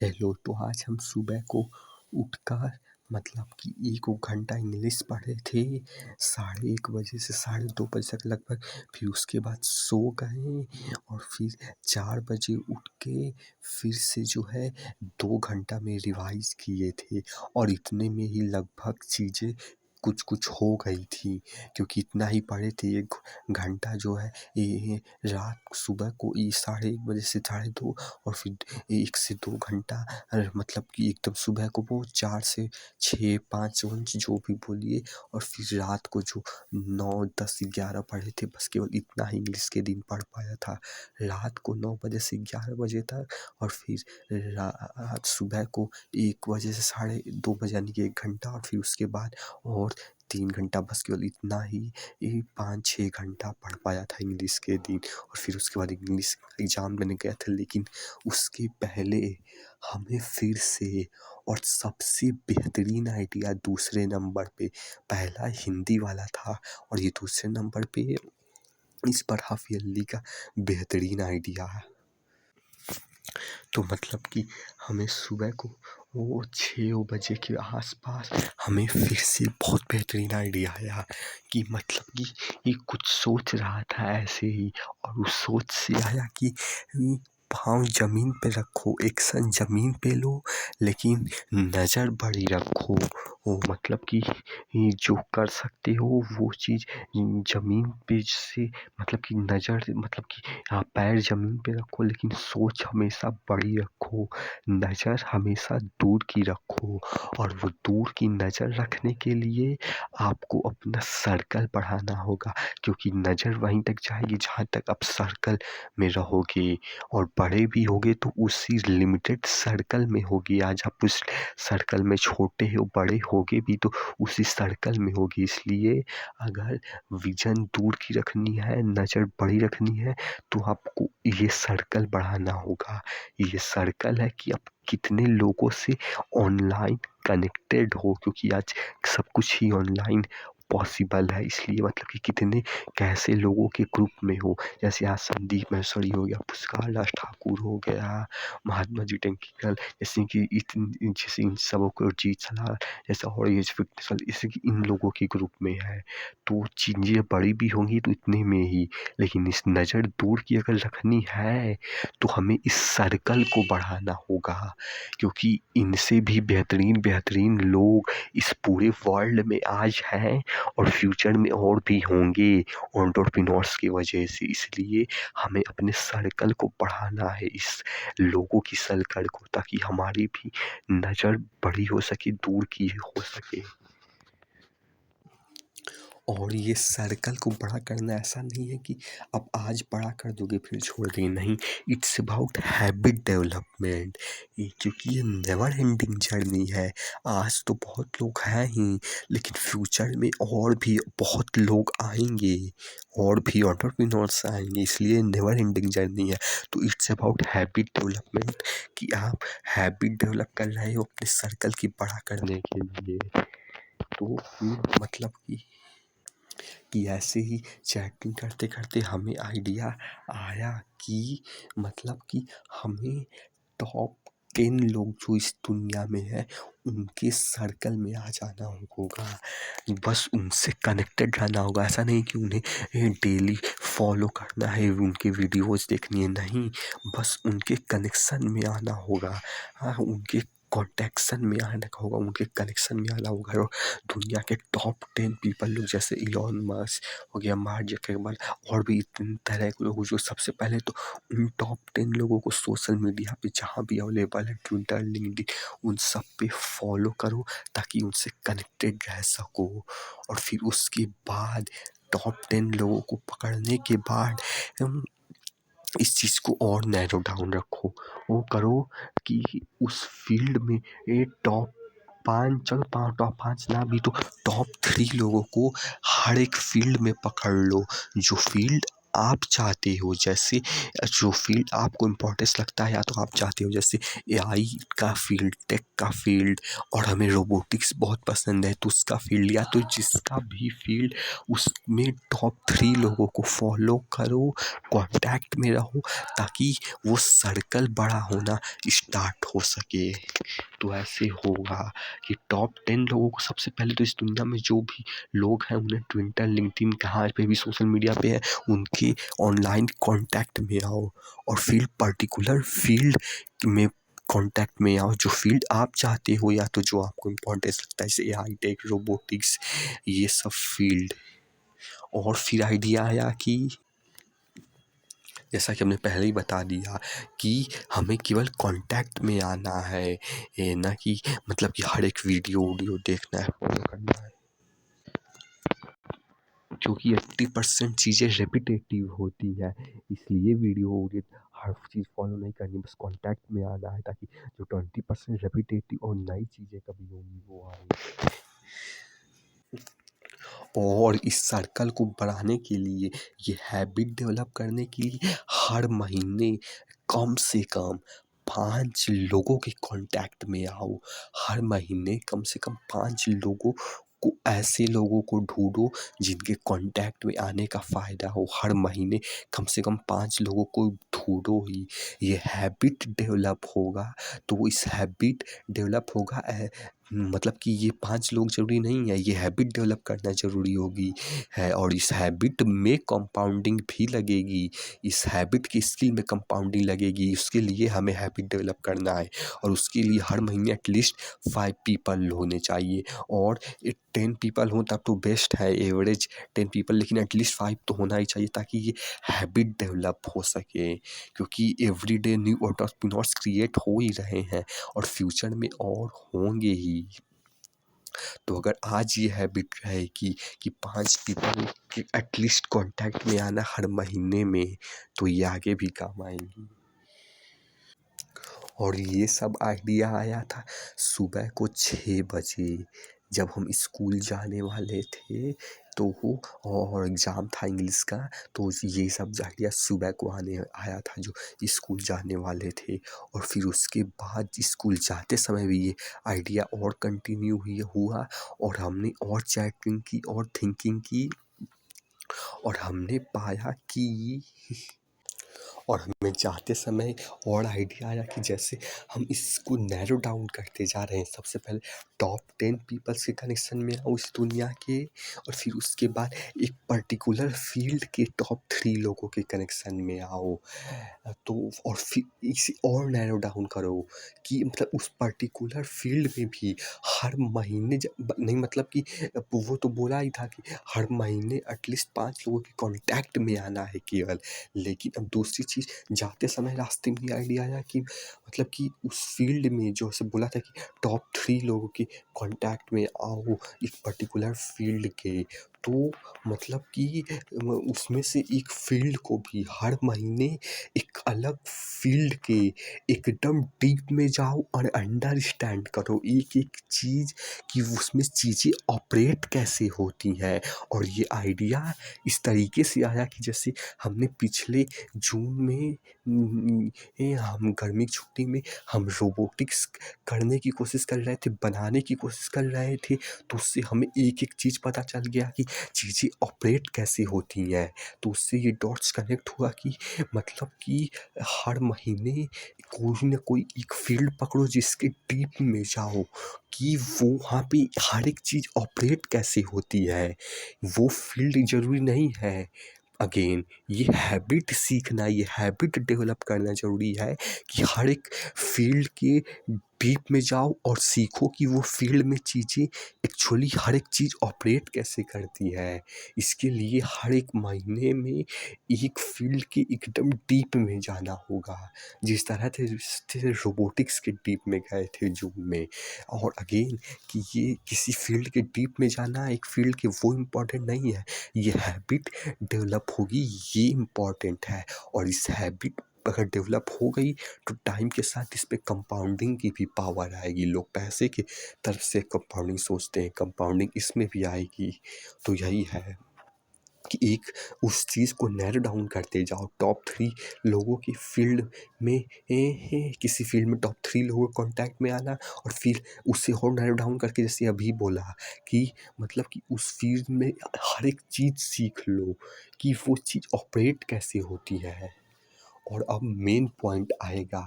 Hello, तो आज हम सुबह को उठकर मतलब कि 1 घंटा इंग्लिश पढ़े थे। 1:30 बजे से 2:30 तक लगभग। फिर उसके बाद सो गए और फिर 4 बजे उठ के फिर से जो है 2 घंटा में रिवाइज़ किए थे और इतने में ही लगभग चीज़ें कुछ हो गई थी, क्योंकि इतना ही पढ़े थे। 1 घंटा जो है ये रात सुबह को 1:30 बजे से 2:30 और फिर 1 से 2 घंटा मतलब कि एकदम सुबह को वो 4 से 6, 5 वंच जो भी बोलिए, और फिर रात को जो 9, 10, 11 पढ़े थे, बस केवल इतना ही इंग्लिश के दिन पढ़ पाया था। रात को 9 बजे से 11 बजे तक और फिर रात सुबह को 1 बजे से 2:30 बजे, यानी कि 1 घंटा, और फिर उसके बाद और 3 घंटा, बस केवल इतना ही 5-6 घंटा पढ़ पाया था इंग्लिश के दिन। और फिर उसके बाद इंग्लिश एग्ज़ाम देने गया था, लेकिन उसके पहले हमें फिर से और सबसे बेहतरीन आइडिया दूसरे नंबर पे, पहला हिंदी वाला था और ये दूसरे नंबर पे इस बार हाफ ईयरली का बेहतरीन आइडिया है। तो मतलब कि हमें सुबह को वो 6 बजे के आसपास हमें फिर से बहुत बेहतरीन आइडिया आया कि मतलब कि ये कुछ सोच रहा था ऐसे ही, और उस सोच से आया कि पाँव ज़मीन पे रखो, एक्शन ज़मीन पे लो, लेकिन नज़र बड़ी रखो। वो मतलब कि जो कर सकते हो वो चीज़ ज़मीन पे से मतलब कि नज़र मतलब कि पैर ज़मीन पे रखो, लेकिन सोच हमेशा बड़ी रखो, नज़र हमेशा दूर की रखो। और वो दूर की नज़र रखने के लिए आपको अपना सर्कल बढ़ाना होगा, क्योंकि नज़र वहीं तक जाएगी जहाँ तक आप सर्कल में रहोगे, और बड़े भी होगे तो उसी लिमिटेड सर्कल में होगी। आज आप उस सर्कल में छोटे हो, बड़े होगे भी तो उसी सर्कल में होगी। इसलिए अगर विजन दूर की रखनी है, नज़र बड़ी रखनी है, तो आपको ये सर्कल बढ़ाना होगा। ये सर्कल है कि आप कितने लोगों से ऑनलाइन कनेक्टेड हो, क्योंकि आज सब कुछ ही ऑनलाइन पॉसिबल है। इसलिए मतलब कि कितने कैसे लोगों के ग्रुप में हो, जैसे आज संदीप महेश्वरी हो गया, पुष्कर दास ठाकुर हो गया, महात्मा जी टेक्निकल, जैसे कि जैसे इन सबों को जीत सलाह, जैसे और ये फिटनेस वाले, जैसे कि इन लोगों के ग्रुप में है, तो चीज़ें बड़ी भी होंगी तो इतने में ही। लेकिन इस नज़र दूर की अगर रखनी है तो हमें इस सर्कल को बढ़ाना होगा, क्योंकि इनसे भी बेहतरीन बेहतरीन लोग इस पूरे वर्ल्ड में आज हैं और फ्यूचर में और भी होंगे एंटरप्रेन्योर्स की वजह से। इसलिए हमें अपने सर्कल को बढ़ाना है, इस लोगों की सर्कल को, ताकि हमारी भी नज़र बड़ी हो सके, दूर की हो सके। और ये सर्कल को बड़ा करना ऐसा नहीं है कि आप आज बड़ा कर दोगे फिर छोड़ देंगे, नहीं। इट्स अबाउट हैबिट डेवलपमेंट, क्योंकि ये नेवर एंडिंग जर्नी है। आज तो बहुत लोग हैं ही, लेकिन फ्यूचर में और भी बहुत लोग आएंगे, और भी एंटरप्रेन्योर्स आएंगे, इसलिए नेवर एंडिंग जर्नी है। तो इट्स अबाउट हैबिट डेवलपमेंट, कि आप हैबिट डेवलप कर रहे हो अपने सर्कल की बड़ा करने के लिए। तो फिर मतलब कि ऐसे ही चैटिंग करते करते हमें आइडिया आया कि मतलब कि हमें टॉप 10 लोग जो इस दुनिया में है उनके सर्कल में आ जाना होगा, बस उनसे कनेक्टेड रहना होगा। ऐसा नहीं कि उन्हें डेली फॉलो करना है, उनके वीडियोज़ देखनी है, नहीं, बस उनके कनेक्शन में आना होगा। हाँ, उनके कॉन्टेक्शन में आना होगा, उनके कनेक्शन में आना होगा। और दुनिया के टॉप 10 पीपल लोग, जैसे इलॉन मस्क हो गया, मार्क जकरबर्ग, और भी इतने तरह के लोग जो सबसे पहले तो उन टॉप 10 लोगों को सोशल मीडिया पे जहाँ भी अवेलेबल है, ट्विटर, लिंक्डइन, उन सब पे फॉलो करो, ताकि उनसे कनेक्टेड रह सको। और फिर उसके बाद टॉप 10 लोगों को पकड़ने के बाद इस चीज़ को और नैरो डाउन रखो। वो करो कि उस फील्ड में टॉप 5, चलो टॉप 5 ना भी तो टॉप 3 लोगों को हर एक फील्ड में पकड़ लो। जो फील्ड आप चाहते हो, जैसे जो फ़ील्ड आपको इम्पोर्टेंस लगता है या तो आप चाहते हो, जैसे एआई का फ़ील्ड, टेक का फ़ील्ड, और हमें रोबोटिक्स बहुत पसंद है तो उसका फ़ील्ड, या तो जिसका भी फ़ील्ड उसमें टॉप 3 लोगों को फ़ॉलो करो, कॉन्टैक्ट में रहो, ताकि वो सर्कल बड़ा होना स्टार्ट हो सके। तो ऐसे होगा कि टॉप 10 लोगों को सबसे पहले तो इस दुनिया में जो भी लोग हैं उन्हें ट्विटर, लिंक्डइन, कहाँ पे भी सोशल मीडिया पे है उनके ऑनलाइन कॉन्टैक्ट में आओ, और पर्टिकुलर फ़ील्ड में कॉन्टैक्ट में आओ, जो फ़ील्ड आप चाहते हो या तो जो आपको इम्पोर्टेंस लगता है, जैसे एआई, टेक, रोबोटिक्स, ये सब फ़ील्ड। और फिर आइडिया आया कि जैसा कि हमने पहले ही बता दिया कि हमें केवल कॉन्टैक्ट में आना है, ये ना कि मतलब कि हर एक वीडियो देखना है, फॉलो करना है, क्योंकि 80% चीज़ें रेपिटेटिव होती है, इसलिए वीडियो हर चीज़ फॉलो नहीं करनी, बस कॉन्टैक्ट में आना है, ताकि जो 20% रेपिटेटिव और नई चीज़ें कभी होंगी वो आए। और इस सर्कल को बढ़ाने के लिए, ये हैबिट डेवलप करने के लिए हर महीने कम से कम 5 लोगों के कॉन्टैक्ट में आओ। हर महीने कम से कम 5 लोगों को, ऐसे लोगों को ढूँढो जिनके कॉन्टैक्ट में आने का फ़ायदा हो। हर महीने कम से कम 5 लोगों को ढूँढो ही, ये हैबिट डेवलप होगा। तो इस हैबिट डेवलप होगा मतलब कि ये 5 लोग ज़रूरी नहीं है, ये हैबिट डेवलप करना ज़रूरी होगी है, और इस हैबिट में कंपाउंडिंग भी लगेगी। इस हैबिट की स्किल में कंपाउंडिंग लगेगी, उसके लिए हमें हैबिट डेवलप करना है, और उसके लिए हर महीने एटलीस्ट 5 पीपल होने चाहिए, और 10 पीपल हों तब तो बेस्ट है, एवरेज 10 पीपल, लेकिन एटलीस्ट 5 तो होना ही चाहिए ताकि ये हैबिट डेवलप हो सके, क्योंकि एवरीडे न्यू एंटरप्रेन्योर्स क्रिएट हो ही रहे हैं और फ्यूचर में और होंगे ही। तो अगर आज ये हैबिट रहेगी कि 5 पीपल के एटलीस्ट कॉन्टैक्ट में आना हर महीने में, तो ये आगे भी काम आएंगी। और ये सब आइडिया आया था सुबह को 6 बजे, जब हम स्कूल जाने वाले थे, तो वो और एग्ज़ाम था इंग्लिश का, तो ये सब आइडिया सुबह को आया था जो स्कूल जाने वाले थे। और फिर उसके बाद स्कूल जाते समय भी ये आइडिया और कंटिन्यू हुआ, और हमने और चैटिंग की और थिंकिंग की, और हमने पाया कि और हमें जाते समय और आइडिया आया कि जैसे हम इसको नैरो डाउन करते जा रहे हैं, सबसे पहले टॉप 10 पीपल्स के कनेक्शन में आओ इस दुनिया के, और फिर उसके बाद एक पर्टिकुलर फील्ड के टॉप 3 लोगों के कनेक्शन में आओ। तो और फिर इसे और नैरो डाउन करो कि मतलब उस पर्टिकुलर फील्ड में भी हर महीने नहीं, मतलब कि वो तो बोला ही था कि हर महीने एटलीस्ट 5 लोगों के कॉन्टैक्ट में आना है केवल। लेकिन अब दूसरी चीज़, जाते समय रास्ते में ये आइडिया आया कि मतलब कि उस फील्ड में जो से बोला था कि टॉप 3 लोगों के कॉन्टैक्ट में आओ एक पर्टिकुलर फील्ड के, तो मतलब कि उसमें से एक फील्ड को भी हर महीने एक अलग फील्ड के एकदम डीप में जाओ और अंडरस्टैंड करो एक-एक चीज़ कि उसमें चीज़ें ऑपरेट कैसे होती हैं। और ये आइडिया इस तरीके से आया कि जैसे हमने पिछले जून में हम गर्मी की छुट्टी में हम रोबोटिक्स करने की कोशिश कर रहे थे, बनाने की कोशिश कर रहे थे, तो उससे हमें एक-एक चीज़ पता चल गया कि चीज़ें ऑपरेट कैसे होती हैं। तो उससे ये डॉट्स कनेक्ट हुआ कि मतलब कि हर महीने कोई ना कोई एक फील्ड पकड़ो जिसके डीप में जाओ कि वो वहाँ पे हर एक चीज़ ऑपरेट कैसे होती है। वो फील्ड ज़रूरी नहीं है। अगेन ये हैबिट सीखना, ये हैबिट डेवलप करना ज़रूरी है कि हर एक फील्ड के डीप में जाओ और सीखो कि वो फील्ड में चीज़ें एक्चुअली हर एक चीज़ ऑपरेट कैसे करती है। इसके लिए हर एक महीने में एक फील्ड के एकदम डीप में जाना होगा, जिस तरह से रोबोटिक्स के डीप में गए थे जून में। और अगेन कि ये किसी फील्ड के डीप में जाना एक फील्ड के वो इम्पोर्टेंट नहीं है, ये हैबिट डेवलप होगी ये इम्पॉर्टेंट है। और इस हैबिट अगर डेवलप हो गई तो टाइम के साथ इस पे कंपाउंडिंग की भी पावर आएगी। लोग पैसे की तरफ से कंपाउंडिंग सोचते हैं, कंपाउंडिंग इसमें भी आएगी। तो यही है। कि एक उस चीज़ को नैरो डाउन करते जाओ। टॉप 3 लोगों की फ़ील्ड में किसी फ़ील्ड में टॉप 3 लोगों के कॉन्टैक्ट में आना, और फिर उससे और नैरो डाउन करके, जैसे अभी बोला कि मतलब कि उस फ़ील्ड में हर एक चीज़ सीख लो कि वो चीज़ ऑपरेट कैसे होती है। और अब मेन पॉइंट आएगा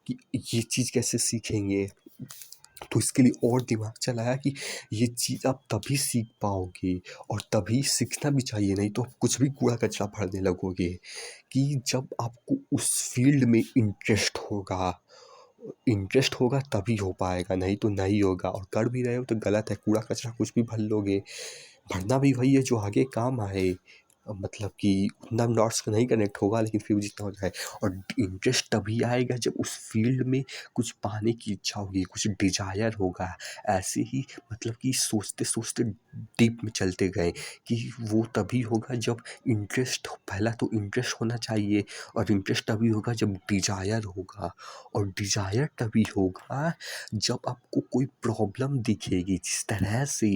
कि ये चीज़ कैसे सीखेंगे, तो इसके लिए और दिमाग चलाया कि ये चीज़ आप तभी सीख पाओगे, और तभी सीखना भी चाहिए, नहीं तो आप कुछ भी कूड़ा कचरा भरने लगोगे, कि जब आपको उस फील्ड में इंटरेस्ट होगा तभी हो पाएगा, नहीं तो नहीं होगा। और कर भी रहे हो तो गलत है, कूड़ा कचरा कुछ भी भर लोगे, भरना भी वही है जो आगे काम आए। मतलब कि उतना डॉट्स नहीं कनेक्ट होगा, लेकिन फिर भी जितना हो जाए। और इंटरेस्ट तभी आएगा जब उस फील्ड में कुछ पाने की इच्छा होगी, कुछ डिजायर होगा। ऐसे ही मतलब कि सोचते सोचते डीप में चलते गए, कि वो तभी होगा जब इंटरेस्ट, पहला तो इंटरेस्ट होना चाहिए, और इंटरेस्ट तभी होगा जब डिजायर होगा, और डिजायर तभी होगा जब आपको कोई प्रॉब्लम दिखेगी। जिस तरह से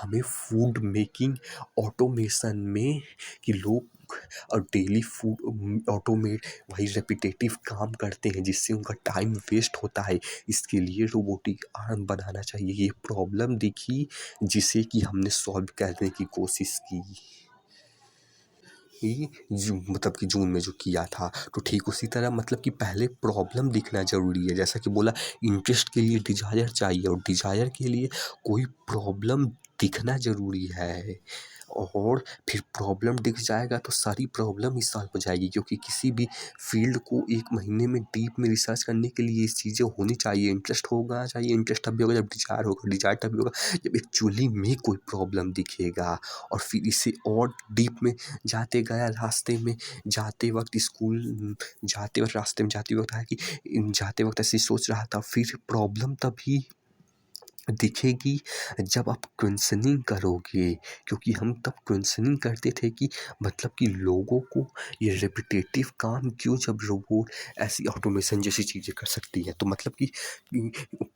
हमें फूड मेकिंग ऑटोमेशन में, कि लोग और डेली फूड ऑटोमेट वही रेपिटेटिव काम करते हैं जिससे उनका टाइम वेस्ट होता है, इसके लिए रोबोटिक आर्म बनाना चाहिए। ये प्रॉब्लम दिखी जिसे कि हमने सॉल्व करने की कोशिश की, मतलब कि जून में जो किया था। तो ठीक उसी तरह मतलब कि पहले प्रॉब्लम दिखना ज़रूरी है, जैसा कि बोला इंटरेस्ट के लिए डिज़ायर चाहिए, और डिज़ायर के लिए कोई प्रॉब्लम दिखना ज़रूरी है। और फिर प्रॉब्लम दिख जाएगा तो सारी प्रॉब्लम ही सॉल्व हो जाएगी, क्योंकि किसी भी फील्ड को 1 महीने में डीप में रिसर्च करने के लिए ये चीज़ें होनी चाहिए। इंटरेस्ट होगा चाहिए, इंटरेस्ट तभी होगा जब डिज़ायर होगा, डिज़ायर तभी होगा जब एक्चुअली में कोई प्रॉब्लम दिखेगा। और फिर इसे और डीप में जाते गया, रास्ते में जाते वक्त स्कूल जाते वक्त, रास्ते में जाते वक्त है कि जाते वक्त ऐसे सोच रहा था, फिर प्रॉब्लम तभी दिखेगी जब आप क्वेश्चनिंग करोगे, क्योंकि हम तब क्वेश्चनिंग करते थे कि मतलब कि लोगों को ये रेपिटेटिव काम क्यों, जब रोबोट ऐसी ऑटोमेशन जैसी चीज़ें कर सकती हैं। तो मतलब कि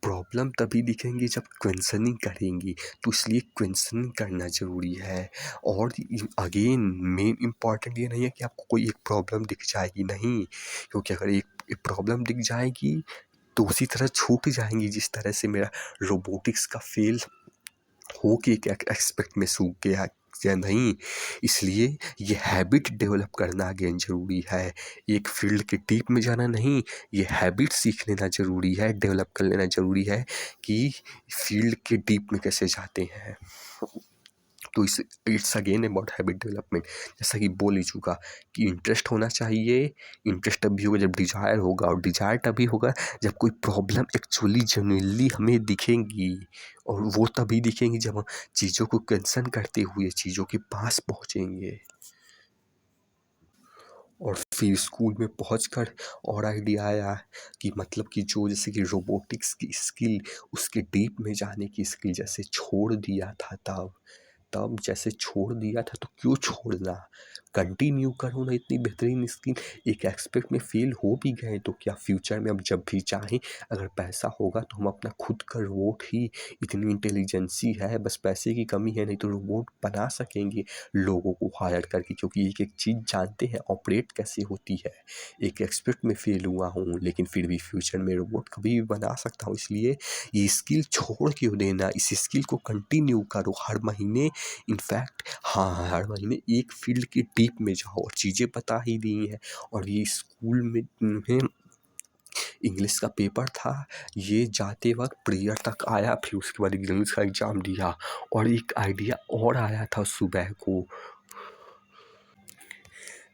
प्रॉब्लम तभी दिखेंगी जब क्वेश्चनिंग करेंगी, तो इसलिए क्वेश्चनिंग करना ज़रूरी है। और अगेन मेन इम्पॉर्टेंट ये नहीं है कि आपको कोई एक प्रॉब्लम दिख जाएगी, नहीं, क्योंकि अगर एक प्रॉब्लम दिख जाएगी तो उसी तरह छूट जाएंगी, जिस तरह से मेरा रोबोटिक्स का फेल हो के एक एस्पेक्ट में सूख गया या नहीं। इसलिए ये हैबिट डेवलप करना अगेन ज़रूरी है, एक फील्ड के डीप में जाना नहीं, ये हैबिट सीख लेना ज़रूरी है, डेवलप कर लेना ज़रूरी है कि फील्ड के डीप में कैसे जाते हैं। तो it's again about habit development, जैसा कि बोल ही चुका कि इंटरेस्ट होना चाहिए। इंटरेस्ट तभी होगा जब डिज़ायर होगा, और डिज़ायर तभी होगा जब कोई प्रॉब्लम एक्चुअली जेन्युइनली हमें दिखेंगी, और वो तभी दिखेंगी जब हम चीज़ों को कंसर्न करते हुए चीज़ों के पास पहुँचेंगे। और फिर स्कूल में पहुंचकर और आइडिया आया कि मतलब कि जो जैसे कि रोबोटिक्स की स्किल, उसके डीप में जाने की स्किल जैसे छोड़ दिया था, तब जैसे छोड़ दिया था तो क्यों छोड़ना, कंटिन्यू करो ना। इतनी बेहतरीन स्किल एक एस्पेक्ट में फेल हो भी गए तो क्या, फ्यूचर में अब जब भी चाहें, अगर पैसा होगा तो हम अपना खुद का रोबोट ही, इतनी इंटेलिजेंसी है, बस पैसे की कमी है, नहीं तो रोबोट बना सकेंगे लोगों को हायर करके, क्योंकि एक एक चीज़ जानते हैं ऑपरेट कैसे होती है। एक एस्पेक्ट में फेल हुआ हूँ, लेकिन फिर भी फ्यूचर में रोबोट कभी भी बना सकता हूँ। इसलिए ये स्किल छोड़ क्यों देना, इस स्किल को कंटिन्यू करो हर महीने। इनफैक्ट हाँ, हर महीने एक फील्ड के डीप में जाओ, और चीज़ें बता ही दी हैं। और ये स्कूल में इंग्लिश का पेपर था, ये जाते वक्त प्रेयर तक आया, फिर उसके बाद इंग्लिश का एग्ज़ाम दिया, और एक आइडिया और आया था सुबह को।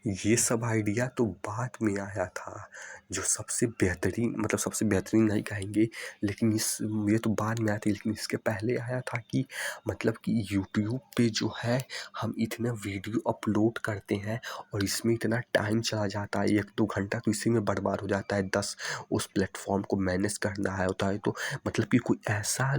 ये सब आइडिया तो बाद में आया था, जो सबसे बेहतरीन, मतलब सबसे बेहतरीन नहीं कहेंगे, लेकिन ये तो बाद में आया था, लेकिन इसके पहले आया था कि मतलब कि यूट्यूब पे जो है हम इतना वीडियो अपलोड करते हैं, और इसमें इतना टाइम चला जाता है, 1-2 घंटा तो इसी में बर्बाद हो जाता है। 10 उस प्लेटफॉर्म को मैनेज करना है होता है, तो मतलब कि कोई ऐसा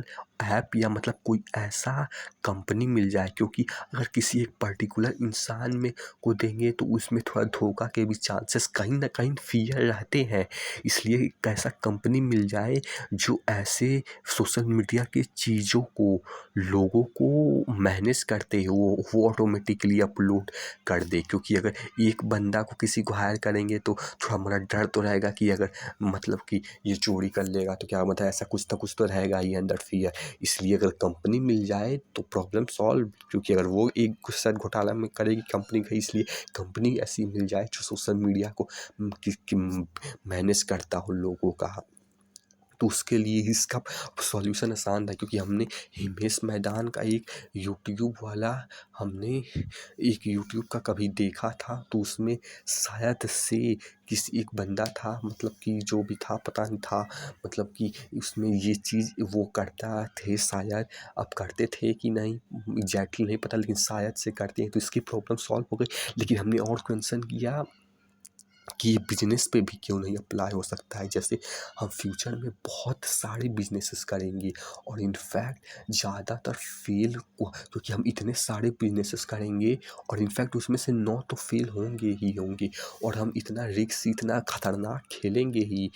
ऐप या मतलब कोई ऐसा कंपनी मिल जाए, क्योंकि अगर किसी एक पर्टिकुलर इंसान में को देंगे तो उस उसमें थोड़ा धोखा के भी चांसेस कहीं न कहीं फ़ियर रहते हैं। इसलिए एक ऐसा कंपनी मिल जाए जो ऐसे सोशल मीडिया की चीज़ों को, लोगों को मैनेज करते हो, वो ऑटोमेटिकली अपलोड कर दे। क्योंकि अगर एक बंदा को किसी को हायर करेंगे तो थोड़ा मोड़ा डर तो रहेगा कि अगर मतलब कि ये चोरी कर लेगा तो क्या मतलब ऐसा कुछ तो रहेगा ही अंदर फ़ियर। इसलिए अगर कंपनी मिल जाए तो प्रॉब्लम सॉल्व, क्योंकि अगर वो एक कुछ शायद घोटाला में करेगी कंपनी का, इसलिए कंपनी ऐसी मिल जाए जो सोशल मीडिया को मैनेज करता हो लोगों का। तो उसके लिए इसका सॉल्यूशन आसान था, क्योंकि हमने हिमेश मैदान का हमने एक यूट्यूब का कभी देखा था, तो उसमें शायद से किसी एक बंदा था, मतलब कि जो भी था पता नहीं था, मतलब कि उसमें ये चीज़ वो करता थे शायद। अब करते थे कि नहीं एग्जैक्टली नहीं पता, लेकिन शायद से करते हैं, तो इसकी प्रॉब्लम सॉल्व हो गई। लेकिन हमने और क्वेश्चन किया कि बिजनेस पे भी क्यों नहीं अप्लाई हो सकता है। जैसे हम फ्यूचर में बहुत सारे बिजनेसेस करेंगे और इनफैक्ट ज़्यादातर फेल, क्योंकि हम इतने सारे बिजनेसेस करेंगे और इनफैक्ट उसमें से 9 तो फेल होंगे ही होंगे, और हम इतना रिस्क इतना खतरनाक खेलेंगे ही,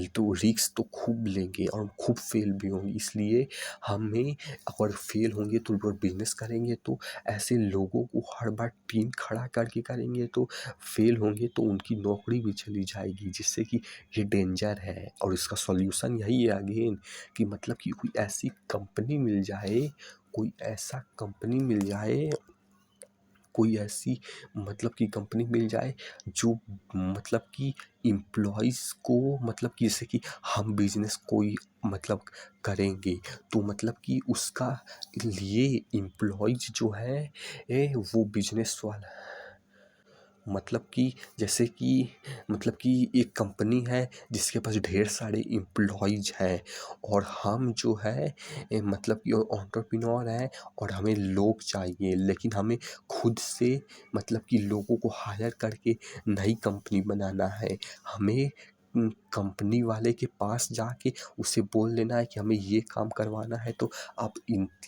तो रिस्क तो खूब लेंगे और खूब फेल भी होंगे। इसलिए हमें अगर फेल होंगे तो अगर बिजनेस करेंगे तो ऐसे लोगों को हर बार टीम खड़ा करके करेंगे, तो फेल होंगे तो उनकी नौकरी भी चली जाएगी, जिससे कि ये डेंजर है। और इसका सॉल्यूशन यही है अगेन, कि मतलब कि कोई ऐसी कंपनी मिल जाए, कोई ऐसा कंपनी मिल जाए, कोई ऐसी मतलब कि कंपनी मिल जाए जो मतलब कि एम्प्लॉइज़ को, मतलब कि जैसे कि हम बिजनेस कोई मतलब करेंगे, तो मतलब कि उसका लिए एम्प्लॉइज़ जो है वो बिजनेस वाला, मतलब कि जैसे कि मतलब कि एक कंपनी है जिसके पास ढेर सारे एम्प्लॉइज हैं, और हम जो है मतलब कि एंटरप्रेन्योर हैं, और हमें लोग चाहिए, लेकिन हमें खुद से मतलब कि लोगों को हायर करके नई कंपनी बनाना है। हमें कंपनी वाले के पास जाके उसे बोल देना है कि हमें ये काम करवाना है, तो आप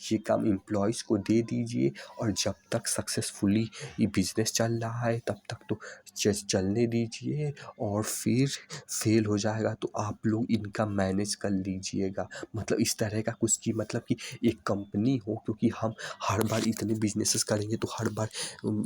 ये काम एम्प्लॉइज़ को दे दीजिए, और जब तक सक्सेसफुली ये बिज़नेस चल रहा है तब तक तो चलने दीजिए, और फिर फेल हो जाएगा तो आप लोग इनका मैनेज कर लीजिएगा। मतलब इस तरह का कुछ, कि मतलब कि एक कंपनी हो, क्योंकि हम हर बार इतने बिजनेसेस करेंगे तो हर बार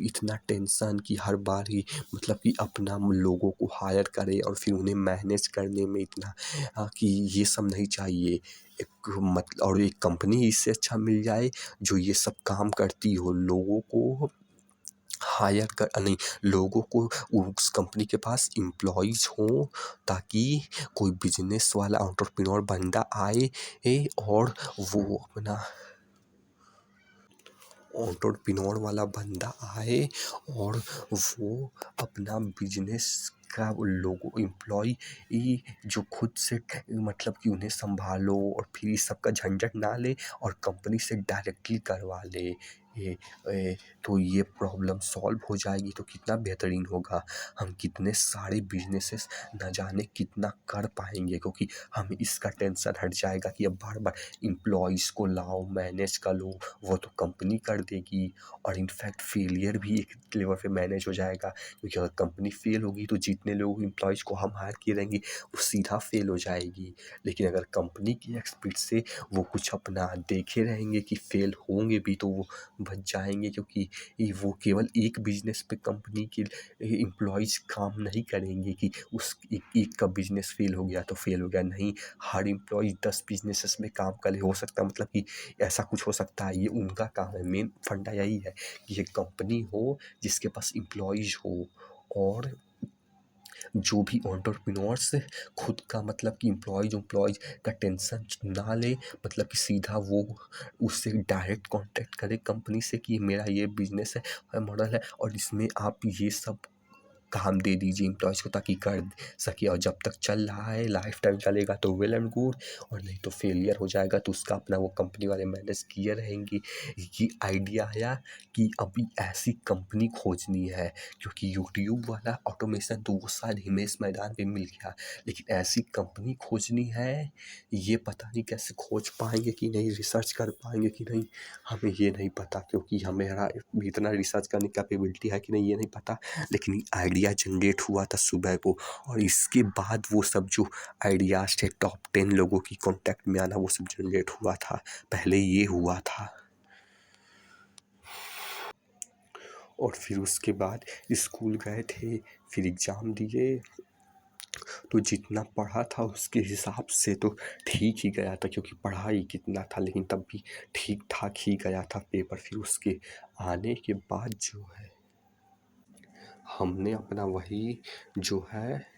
इतना टेंशन कि हर बार ही मतलब कि अपना लोगों को हायर करें और फिर उन्हें मैनेज करने में इतना कि ये सब नहीं चाहिए। एक मतलब और एक कंपनी इससे अच्छा मिल जाए जो ये सब काम करती हो, लोगों को हायर कर नहीं, लोगों को उस कंपनी के पास एम्प्लॉइज़ हों, ताकि कोई बिजनेस वाला एंटरप्रेन्योर बंदा आए और वो अपना एंटरप्रेन्योर वाला बंदा आए और वो अपना बिजनेस का लोगों एम्प्लॉय जो खुद से मतलब कि उन्हें संभालो और फिर इस सब का झंझट ना ले और कंपनी से डायरेक्टली करवा ले, तो ये प्रॉब्लम सॉल्व हो जाएगी तो कितना बेहतरीन होगा। हम कितने सारे बिजनेसेस न जाने कितना कर पाएंगे, क्योंकि हमें इसका टेंशन हट जाएगा कि अब बार बार एम्प्लॉयज़ को लाओ, मैनेज कर लो, वो तो कंपनी कर देगी। और इनफैक्ट फेलियर भी एक लेवल पे मैनेज हो जाएगा, क्योंकि अगर कंपनी फेल होगी तो जितने लोग एम्प्लॉयज़ को हम हायर किए रहेंगे वो सीधा फेल हो जाएगी। लेकिन अगर कंपनी की एक्सपर्ट से वो कुछ अपना देखे रहेंगे कि फेल होंगे भी तो वो बच जाएंगे, क्योंकि वो केवल एक बिजनेस पे कंपनी के एम्प्लॉयज़ काम नहीं करेंगे कि उस एक का बिजनेस फेल हो गया तो फेल हो गया, नहीं, हर एम्प्लॉय 10 बिजनेसेस में काम करे, हो सकता है मतलब कि ऐसा कुछ हो सकता है। ये उनका काम है, मेन फंडा यही है कि ये कंपनी हो जिसके पास एम्प्लॉयज़ हो, और जो भी एंटरप्रेन्योर्स खुद का मतलब कि एम्प्लॉयज़ का टेंशन ना ले, मतलब कि सीधा वो उससे डायरेक्ट कांटेक्ट करे कंपनी से कि मेरा ये बिजनेस है, मॉडल है और इसमें आप ये सब काम दे दीजिए एम्प्लॉयज़ को ताकि कर सके, और जब तक चल रहा है लाइफ टाइम चलेगा तो वेल एंड गुड, और नहीं तो फेलियर हो जाएगा तो उसका अपना वो कंपनी वाले मैनेज किए रहेंगे। ये आइडिया आया कि अभी ऐसी कंपनी खोजनी है, क्योंकि यूट्यूब वाला ऑटोमेशन तो वो शायद हिमेश मैदान पे मिल गया, लेकिन ऐसी कंपनी खोजनी है, ये पता नहीं कैसे खोज पाएंगे कि नहीं, रिसर्च कर पाएंगे कि नहीं, हमें ये नहीं पता, क्योंकि हमें इतना रिसर्च करने की कैपेबिलिटी है कि नहीं ये नहीं पता। लेकिन आइडिया जनरेट हुआ था सुबह को, और इसके बाद वो सब जो आइडियाज़ थे टॉप 10 लोगों की कॉन्टैक्ट में आना वो सब जनरेट हुआ था, पहले ये हुआ था। और फिर उसके बाद स्कूल गए थे, फिर एग्ज़ाम दिए, तो जितना पढ़ा था उसके हिसाब से तो ठीक ही गया था, क्योंकि पढ़ा ही कितना था, लेकिन तब भी ठीक ठाक ही गया था पेपर। फिर उसके आने के बाद जो है हमने अपना वही जो है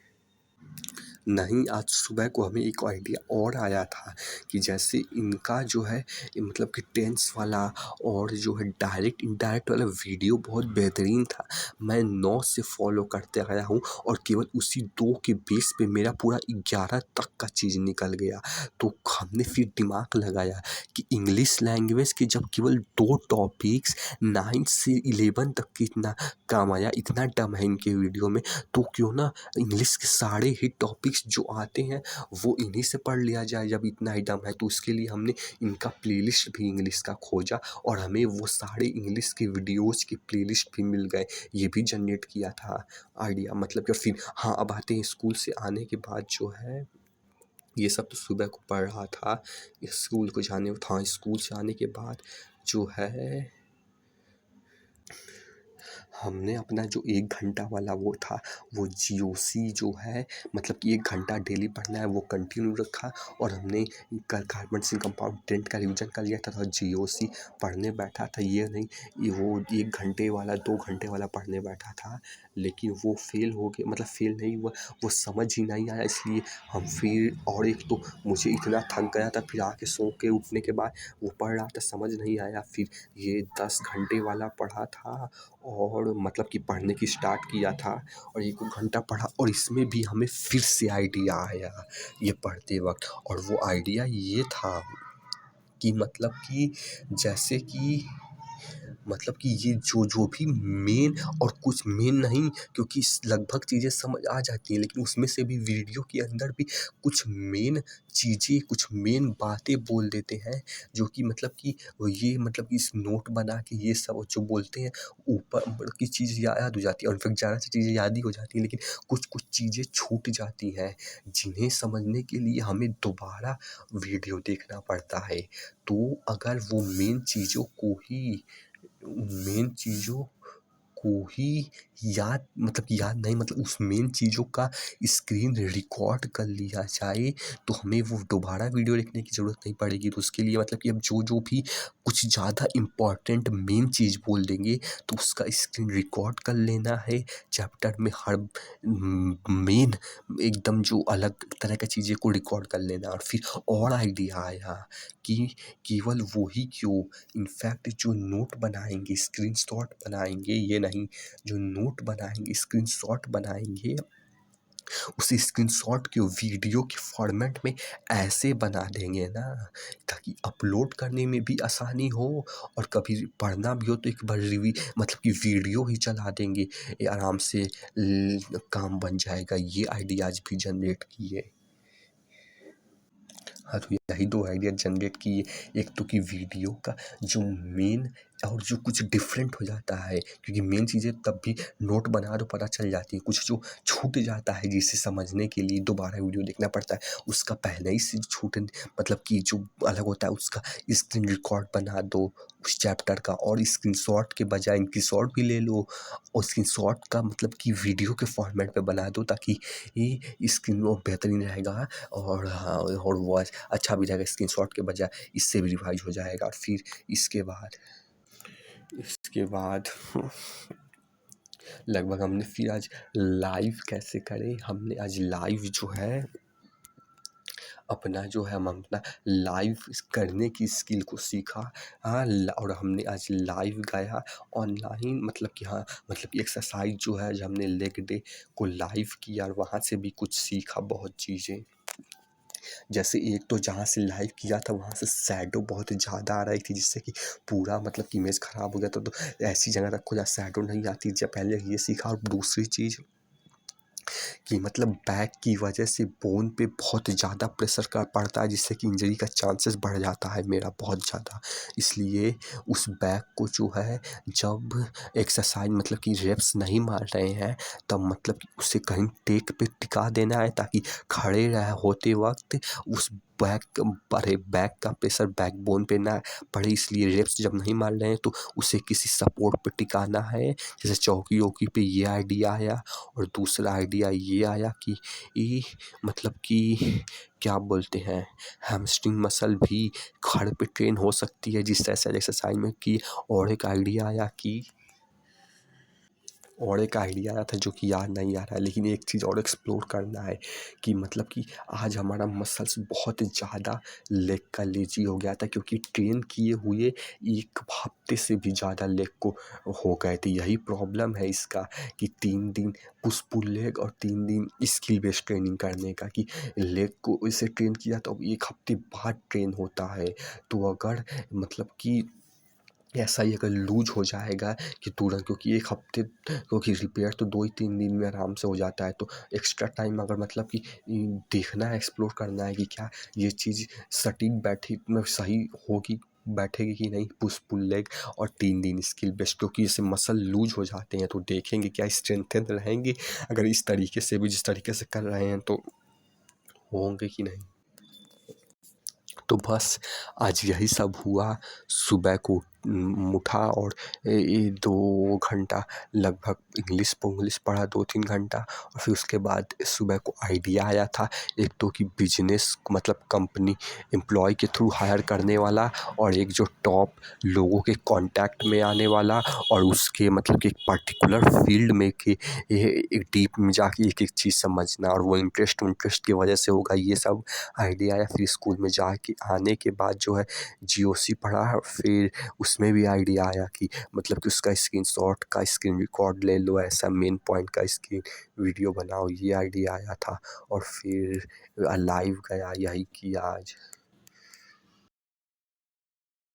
नहीं, आज सुबह को हमें एक आइडिया और आया था कि जैसे इनका जो है मतलब कि टेंस वाला और जो है डायरेक्ट इनडायरेक्ट वाला वीडियो बहुत बेहतरीन था, मैं 9 से फॉलो करते आया हूँ, और केवल उसी 2 के बेस पे मेरा पूरा 11 तक का चीज़ निकल गया। तो हमने फिर दिमाग लगाया कि इंग्लिश लैंग्वेज के जब केवल 2 टॉपिक्स 9 से 11 तक के इतना काम आया, इतना डम है इनके वीडियो में, तो क्यों ना इंग्लिश के सारे ही टॉपिक्स जो आते हैं वो इन्हीं से पढ़ लिया जाए, जब इतना ही दम है। तो उसके लिए हमने इनका प्लेलिस्ट भी इंग्लिश का खोजा, और हमें वो सारे इंग्लिश के वीडियोज़ की प्लेलिस्ट भी मिल गए, ये भी जनरेट किया था आइडिया। मतलब कि फिर हाँ, अब आते हैं स्कूल से आने के बाद जो है, ये सब तो सुबह को पढ़ रहा था, स्कूल को जाने था, स्कूल से आने के बाद जो है हमने अपना जो 1 घंटा वाला वो था, वो जीओसी जो है मतलब कि 1 घंटा डेली पढ़ना है वो कंटिन्यू रखा, और हमने कार्बन सिंह कंपाउंड 10 का रिवीजन कर लिया था, तो जीओसी पढ़ने बैठा था। ये नहीं ये वो 1 घंटे वाला 2 घंटे वाला पढ़ने बैठा था, लेकिन वो फेल हो गया, मतलब फेल नहीं हुआ, वो समझ ही नहीं आया, इसलिए हम फिर, और एक तो मुझे इतना थक गया था, फिर आके सो के उठने के बाद वो पढ़ रहा था, समझ नहीं आया, फिर ये 10 घंटे वाला पढ़ा था, और मतलब कि पढ़ने की स्टार्ट किया था, और 1 घंटा पढ़ा, और इसमें भी हमें फिर से आइडिया आया ये पढ़ते वक्त, और वो आइडिया ये था कि मतलब कि जैसे कि मतलब कि ये जो भी मेन, और कुछ मेन नहीं, क्योंकि लगभग चीज़ें समझ आ जाती हैं, लेकिन उसमें से भी वीडियो के अंदर भी कुछ मेन चीज़ें, कुछ मेन बातें बोल देते हैं, जो कि मतलब कि ये मतलब कि इस नोट बना के ये सब जो बोलते हैं, ऊपर की चीज़ याद हो जाती है, और इनफेक्ट ज़्यादा सी चीज़ें याद ही हो जाती हैं, लेकिन कुछ कुछ चीज़ें छूट जाती हैं, जिन्हें समझने के लिए हमें दोबारा वीडियो देखना पड़ता है। तो अगर वो मेन चीज़ों को ही याद, मतलब कि याद नहीं, मतलब उस मेन चीज़ों का स्क्रीन रिकॉर्ड कर लिया जाए, तो हमें वो दोबारा वीडियो देखने की ज़रूरत नहीं पड़ेगी। तो उसके लिए मतलब कि अब जो भी कुछ ज़्यादा इम्पोर्टेंट मेन चीज़ बोल देंगे, तो उसका स्क्रीन रिकॉर्ड कर लेना है। चैप्टर में हर मेन एकदम जो अलग तरह की चीज़ें को रिकॉर्ड कर लेना, और फिर और आइडिया आया कि केवल वो ही क्यों, इनफैक्ट जो नोट बनाएंगे, स्क्रीनशॉट बनाएंगे, ये नहीं, जो नोट बनाएंगे, स्क्रीनशॉट बनाएंगे, उस स्क्रीनशॉट को वीडियो के फॉर्मेट में ऐसे बना देंगे ना, ताकि अपलोड करने में भी आसानी हो, और कभी पढ़ना भी हो तो एक बार मतलब कि वीडियो ही चला देंगे, ये आराम से काम बन जाएगा। ये आइडियाज़ भी जनरेट किए। हाँ, तो यही 2 आइडिया जनरेट किए। एक तो कि वीडियो का जो मेन और जो कुछ डिफरेंट हो जाता है, क्योंकि मेन चीज़ें तब भी नोट बना दो पता चल जाती है, कुछ जो छूट जाता है जिसे समझने के लिए दोबारा वीडियो देखना पड़ता है, उसका पहले ही से छूट, मतलब कि जो अलग होता है उसका स्क्रीन रिकॉर्ड बना दो उस चैप्टर का, और स्क्रीनशॉट के बजाय स्क्रीनशॉट भी ले लो, और स्क्रीनशॉट का मतलब कि वीडियो के फॉर्मेट पे बना दो, ताकि ये स्क्रीन वो बेहतरीन रहेगा, और हाँ, और वो अच्छा भी रहेगा, स्क्रीनशॉट के बजाय इससे भी रिवाइज हो जाएगा। और फिर इसके बाद लगभग हमने फिर आज लाइव कैसे करें, हमने आज लाइव जो है अपना जो है हम अपना लाइव करने की स्किल को सीखा। हाँ, और हमने आज लाइव गया ऑनलाइन, मतलब कि हाँ, मतलब कि एक्सरसाइज जो है जो हमने लेग डे को लाइव किया और वहाँ से भी कुछ सीखा बहुत चीज़ें। जैसे एक तो जहाँ से लाइव किया था वहाँ से शैडो बहुत ज़्यादा आ रही थी, जिससे कि पूरा मतलब कि इमेज ख़राब हो गया था। तो ऐसी जगह रखो जहाँ शैडो नहीं आती। जब पहले ये सीखा, और दूसरी चीज़ कि मतलब बैक की वजह से बोन पे बहुत ज़्यादा प्रेशर का पड़ता है, जिससे कि इंजरी का चांसेस बढ़ जाता है मेरा बहुत ज़्यादा। इसलिए उस बैक को जो है जब एक्सरसाइज मतलब कि रेप्स नहीं मार रहे हैं, तब मतलब कि उसे कहीं टेक पे टिका देना है, ताकि खड़े रह होते वक्त उस बैक का प्रेशर बैकबोन पे ना पड़े। इसलिए रेप्स जब नहीं मार रहे हैं तो उसे किसी सपोर्ट पे टिकाना है। जैसे चौकी वौकी पे ये आइडिया आया। और दूसरा आइडिया ये आया कि मतलब कि क्या बोलते हैं, हैमस्ट्रिंग मसल भी खड़े पे ट्रेन हो सकती है जिस तरह से एक्सरसाइज में की। और एक आइडिया आया था जो कि याद नहीं आ रहा है, लेकिन एक चीज़ और एक्सप्लोर करना है कि मतलब कि आज हमारा मसल्स बहुत ज़्यादा लेग का लेजी हो गया था, क्योंकि ट्रेन किए हुए एक हफ्ते से भी ज़्यादा लेग को हो गए थे। यही प्रॉब्लम है इसका कि 3 दिन पुश पुल लेग और 3 दिन स्किल बेस्ड ट्रेनिंग करने का, कि लेग को इसे ट्रेन किया तो अब 1 हफ्ते बाद ट्रेन होता है। तो अगर मतलब कि ऐसा ही अगर लूज हो जाएगा कि तुरंत, क्योंकि 1 हफ्ते, क्योंकि रिपेयर तो 2 ही 3 दिन में आराम से हो जाता है। तो एक्स्ट्रा टाइम अगर मतलब कि देखना है, एक्सप्लोर करना है कि क्या ये चीज़ सटीक बैठी में सही होगी, बैठेगी कि नहीं, पुश पुल लेग और 3 दिन स्किल बेस्ड, क्योंकि इससे मसल लूज हो जाते हैं। तो देखेंगे क्या स्ट्रेंथेन रहेंगे अगर इस तरीके से भी, जिस तरीके से कर रहे हैं, तो होंगे कि नहीं। तो बस आज यही सब हुआ। सुबह को उठा और 2 घंटा लगभग इंग्लिश पढ़ा, 2-3 घंटा। और फिर उसके बाद सुबह को आइडिया आया था, एक तो कि बिजनेस मतलब कंपनी एम्प्लॉय के थ्रू हायर करने वाला, और एक जो टॉप लोगों के कांटेक्ट में आने वाला, और उसके मतलब कि एक पर्टिकुलर फील्ड में कि एक डीप में जाके एक एक चीज़ समझना, और वो इंटरेस्ट की वजह से होगा ये सब आइडिया आया। फिर स्कूल में जाके आने के बाद जो है जीओसी पढ़ा, फिर उसमें भी आइडिया आया कि मतलब कि उसका स्क्रीनशॉट का स्क्रीन रिकॉर्ड ले लो, ऐसा मेन पॉइंट का स्क्रीन वीडियो बनाओ, ये आइडिया आया था। और फिर लाइव गया, यही किया आज।